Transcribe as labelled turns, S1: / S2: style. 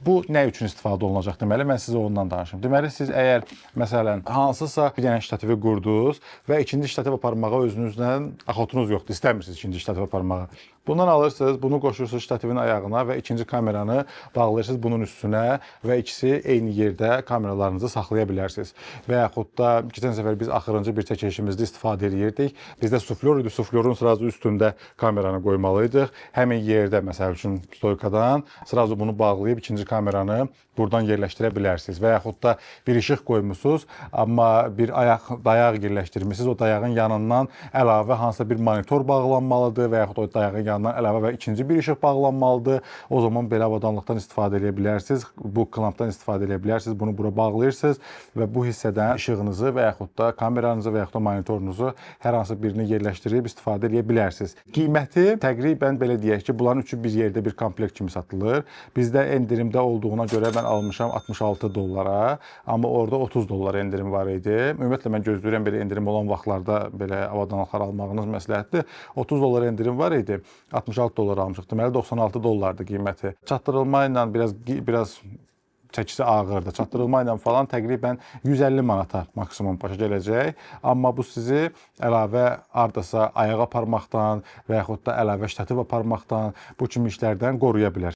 S1: Bu nə üçün istifadə olunacaq deməli, mən sizə ondan danışım. Deməli, siz əgər məsələn hansısa bir dənə ştatifi qurdunuz və ikinci ştativ aparmağa özünüzlə axotunuz yoxdur, istəmirsiniz ikinci ştativ aparmağa. Bundan alırsınız, bunu qoşursunuz ştativin ayağına və ikinci kameranı bağlayırsınız bunun üstünə və ikisi eyni yerdə kameralarınızı saxlaya bilərsiniz. Və yaxud da keçən səfər biz axırıncı bir çəkilişimizdə istifadə edirdik. Bizdə suflyor idi, suflyorun sırası üstündə kameranı qoymalıydıq. Həmin yerdə məsəl üçün stoykadan sırası bunu bağlayıb ikinci kameranı buradan yerləşdirə bilərsiniz. Və yaxud da bir işıq qoymusunuz, amma bir dayaq yerləşdirmişsiniz. O dayağın yanından əlavə hansısa bir monitor bağlanmalıdır və yaxud o dayağın yanından əlavə və ikinci bir işıq bağlanmalıdır. O zaman belə avadanlıqdan istifadə edə bilərsiniz. Bu klampdan istifadə edə bilərsiniz. Bunu bura bağlayırsınız və bu hissədən işığınızı və yaxud da kameranızı və yaxud da monitorunuzu hər hansı birini yerləşdirib istifadə edə bilərsiniz. Qiyməti təqribən belə deyək ki, bunların üçü bir yerdə bir komplekt kimi satılır. Bizdə endirimdə olduğuna görə mən almışam 66 dollara, amma orada 30 dollar endirim var idi. Ümumiyyətlə mən gözləyirəm belə endirim olan vaxtlarda belə avadanlıqlar almağınız məsləhətdir. 30 dollar endirim var idi. 66 dollar almışıq. Deməli 96 dollardır qiyməti. Çatdırılma ilə biraz çəkisi ağırdır. Çatdırılma ilə falan təqribən 150 manata maksimum başa gələcək. Amma bu sizi əlavə hardasa ayağa aparmaqdan və yaxud da əlavə ştativ aparmaqdan bu kimi işlərdən qoruya bilər.